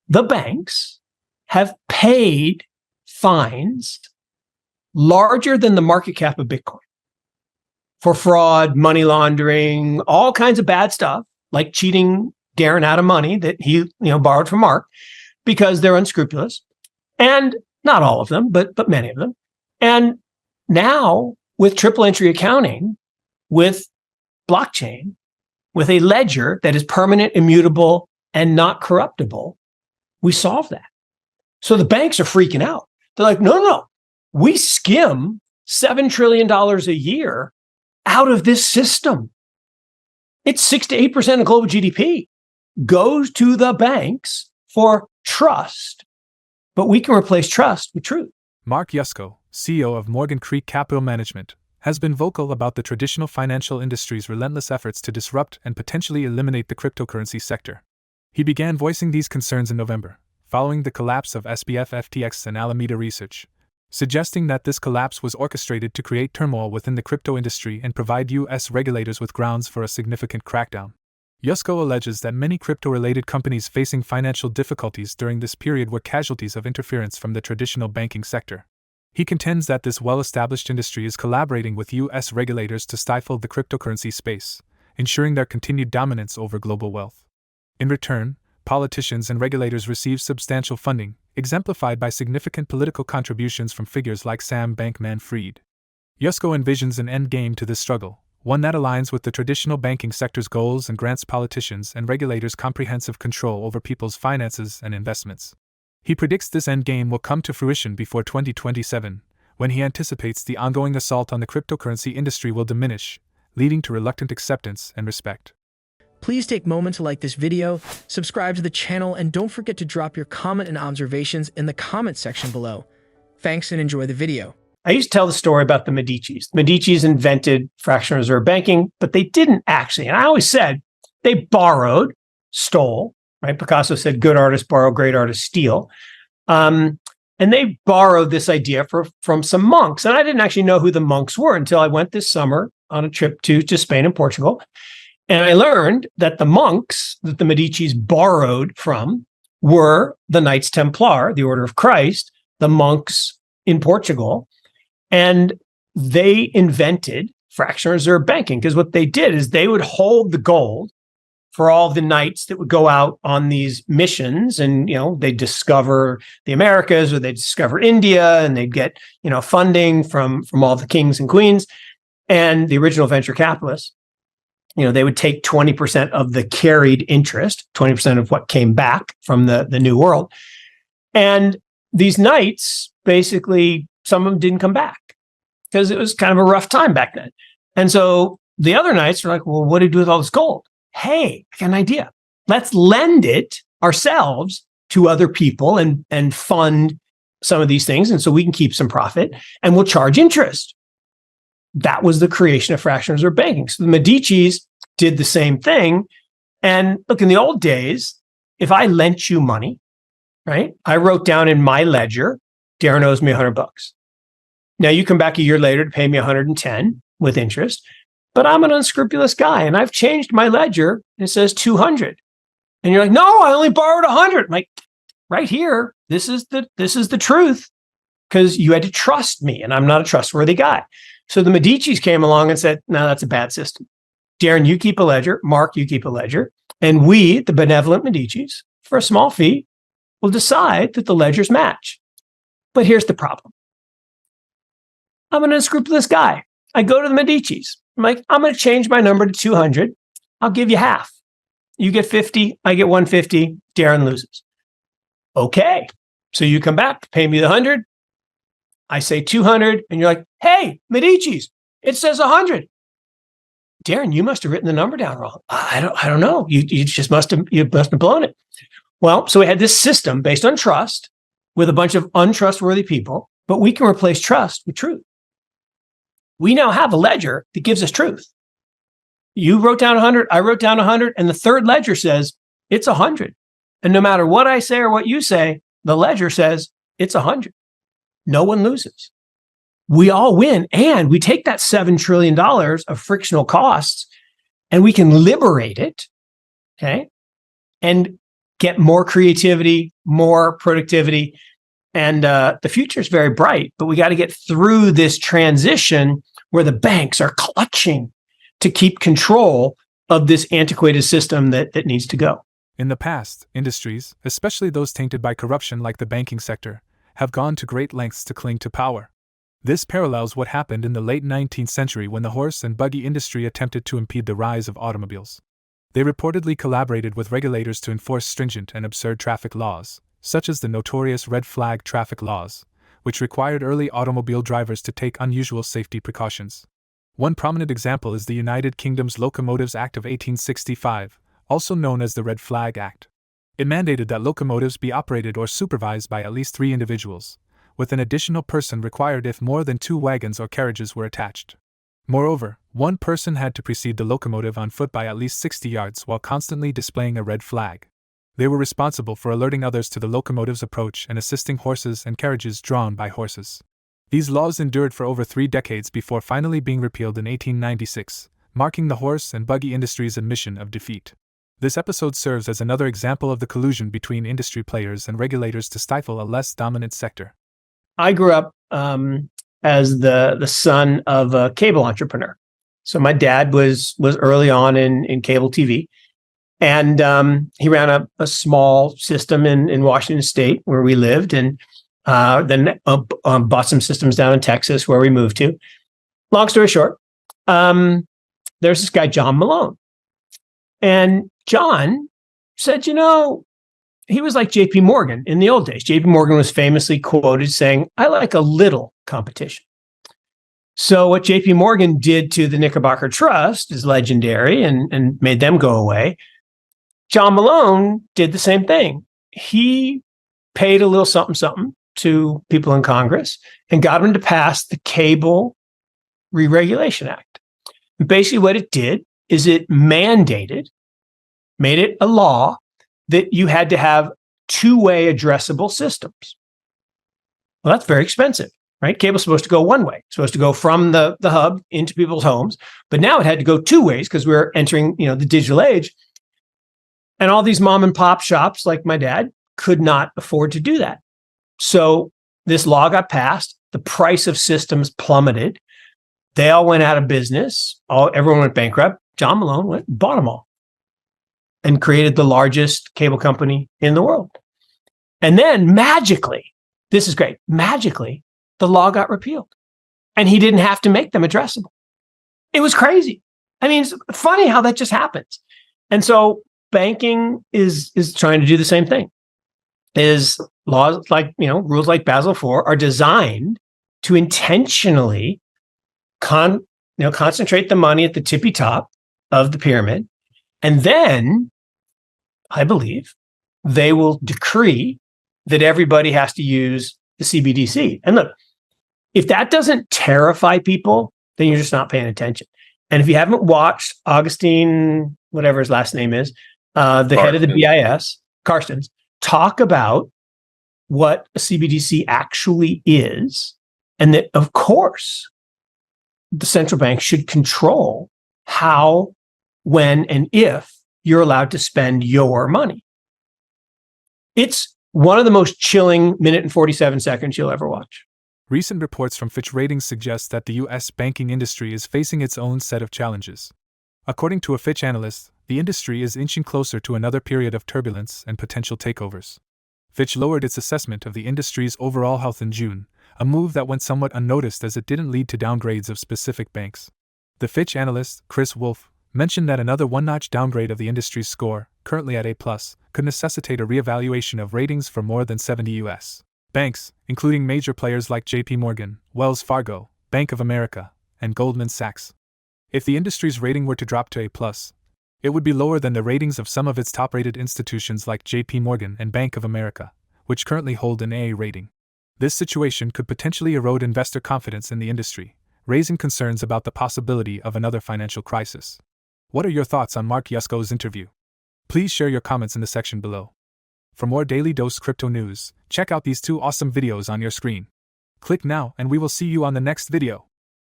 the banks have paid fines larger than the market cap of Bitcoin for fraud, money laundering, all kinds of bad stuff, like cheating Darren out of money that he borrowed from Mark because they're unscrupulous. And not all of them, but many of them. And now with triple entry accounting, with blockchain, with a ledger that is permanent, immutable, and not corruptible, we solve that. So the banks are freaking out. They're like, no, we skim $7 trillion a year out of this system. It's 6 to 8% of global GDP goes to the banks for trust, but we can replace trust with truth. Mark Yusko, CEO of Morgan Creek Capital Management, has been vocal about the traditional financial industry's relentless efforts to disrupt and potentially eliminate the cryptocurrency sector. He began voicing these concerns in November, following the collapse of SBF FTX and Alameda Research, suggesting that this collapse was orchestrated to create turmoil within the crypto industry and provide U.S. regulators with grounds for a significant crackdown. Yusko alleges that many crypto-related companies facing financial difficulties during this period were casualties of interference from the traditional banking sector. He contends that this well-established industry is collaborating with U.S. regulators to stifle the cryptocurrency space, ensuring their continued dominance over global wealth. In return, politicians and regulators receive substantial funding, exemplified by significant political contributions from figures like Sam Bankman-Fried. Yusko envisions an endgame to this struggle, one that aligns with the traditional banking sector's goals and grants politicians and regulators comprehensive control over people's finances and investments. He predicts this endgame will come to fruition before 2027, when he anticipates the ongoing assault on the cryptocurrency industry will diminish, leading to reluctant acceptance and respect. Please take a moment to like this video, subscribe to the channel, and don't forget to drop your comment and observations in the comment section below. Thanks and enjoy the video. I used to tell the story about the Medicis. The Medicis invented fractional reserve banking, but they didn't actually. And I always said they borrowed, stole, right? Picasso said, good artists borrow, great artists steal. And they borrowed this idea from some monks. And I didn't actually know who the monks were until I went this summer on a trip to Spain and Portugal. And I learned that the monks that the Medicis borrowed from were the Knights Templar, the Order of Christ, the monks in Portugal. And they invented fractional reserve banking because what they did is they would hold the gold for all the knights that would go out on these missions, and they'd discover the Americas or they'd discover India, and they'd get funding from all the kings and queens. And the original venture capitalists, they would take 20% of the carried interest, 20% of what came back from the New World. And these knights, basically, some of them didn't come back because it was kind of a rough time back then. And so the other knights were like, well, what do you do with all this gold? Hey, I got an idea. Let's lend it ourselves to other people and fund some of these things. And so we can keep some profit and we'll charge interest. That was the creation of fractional reserve banking. So the Medicis did the same thing. And look, in the old days, if I lent you money, right, I wrote down in my ledger, Darren owes me $100. Now you come back a year later to pay me 110 with interest, but I'm an unscrupulous guy and I've changed my ledger and it says 200. And you're like, no, I only borrowed 100. I'm like, right here, this is the truth, because you had to trust me and I'm not a trustworthy guy. So the Medicis came along and said, no, that's a bad system. Darren, you keep a ledger. Mark, you keep a ledger. And we, the benevolent Medicis, for a small fee, will decide that the ledgers match. But here's the problem. I'm an unscrupulous guy. I go to the Medicis. I'm like, I'm going to change my number to 200. I'll give you half. You get 50. I get 150. Darren loses. Okay. So you come back, pay me the 100. I say 200. And you're like, hey, Medicis, it says 100. Darren, you must have written the number down wrong. I don't know. You must have blown it. Well, so we had this system based on trust with a bunch of untrustworthy people, but we can replace trust with truth. We now have a ledger that gives us truth. You wrote down 100, I wrote down 100, and the third ledger says it's 100. And no matter what I say or what you say, the ledger says it's 100. No one loses. We all win, and we take that $7 trillion of frictional costs and we can liberate it, okay? And get more creativity, more productivity. And the future is very bright, but we got to get through this transition where the banks are clutching to keep control of this antiquated system that needs to go. In the past, industries, especially those tainted by corruption like the banking sector, have gone to great lengths to cling to power. This parallels what happened in the late 19th century when the horse and buggy industry attempted to impede the rise of automobiles. They reportedly collaborated with regulators to enforce stringent and absurd traffic laws, such as the notorious red flag traffic laws, which required early automobile drivers to take unusual safety precautions. One prominent example is the United Kingdom's Locomotives Act of 1865, also known as the Red Flag Act. It mandated that locomotives be operated or supervised by at least 3 individuals, with an additional person required if more than 2 wagons or carriages were attached. Moreover, one person had to precede the locomotive on foot by at least 60 yards while constantly displaying a red flag. They were responsible for alerting others to the locomotive's approach and assisting horses and carriages drawn by horses. These laws endured for over 3 decades before finally being repealed in 1896, marking the horse and buggy industry's admission of defeat. This episode serves as another example of the collusion between industry players and regulators to stifle a less dominant sector. I grew up as the son of a cable entrepreneur. So my dad was early on in cable TV, and he ran a small system in Washington State where we lived, and then bought some systems down in Texas where we moved to. Long story short, there's this guy, John Malone. And John said, he was like JP Morgan in the old days. JP Morgan was famously quoted saying, "I like a little competition." So what JP Morgan did to the Knickerbocker Trust is legendary and made them go away. John Malone did the same thing. He paid a little something to people in Congress and got them to pass the Cable Re-Regulation Act. And basically what it did is it made it a law that you had to have 2-way addressable systems. Well, that's very expensive, right? Cable's supposed to go one way, supposed to go from the hub into people's homes, but now it had to go 2 ways because we're entering, the digital age. And all these mom and pop shops like my dad could not afford to do that. So this law got passed, the price of systems plummeted. They all went out of business. Everyone went bankrupt. John Malone went and bought them all and created the largest cable company in the world. And then magically, this is great, magically, the law got repealed and he didn't have to make them addressable. It was crazy. I mean, it's funny how that just happens. And so banking is trying to do the same thing. Is laws like, rules like Basel IV are designed to intentionally concentrate the money at the tippy top of the pyramid. And then I believe they will decree that everybody has to use the CBDC. And look, if that doesn't terrify people, then you're just not paying attention. And if you haven't watched Augustine, whatever his last name is, the head of the BIS, Carstens, talk about what a CBDC actually is, and that, of course, the central bank should control how, when, and if you're allowed to spend your money. It's one of the most chilling minute and 47 seconds you'll ever watch. Recent reports from Fitch Ratings suggest that the U.S. banking industry is facing its own set of challenges. According to a Fitch analyst, the industry is inching closer to another period of turbulence and potential takeovers. Fitch lowered its assessment of the industry's overall health in June, a move that went somewhat unnoticed as it didn't lead to downgrades of specific banks. The Fitch analyst, Chris Wolf, mentioned that another one-notch downgrade of the industry's score, currently at A+, could necessitate a reevaluation of ratings for more than 70 U.S. banks, including major players like JP Morgan, Wells Fargo, Bank of America, and Goldman Sachs. If the industry's rating were to drop to A+, it would be lower than the ratings of some of its top-rated institutions like JP Morgan and Bank of America, which currently hold an A rating. This situation could potentially erode investor confidence in the industry, raising concerns about the possibility of another financial crisis. What are your thoughts on Mark Yusko's interview? Please share your comments in the section below. For more Daily Dose crypto news, check out these 2 awesome videos on your screen. Click now and we will see you on the next video.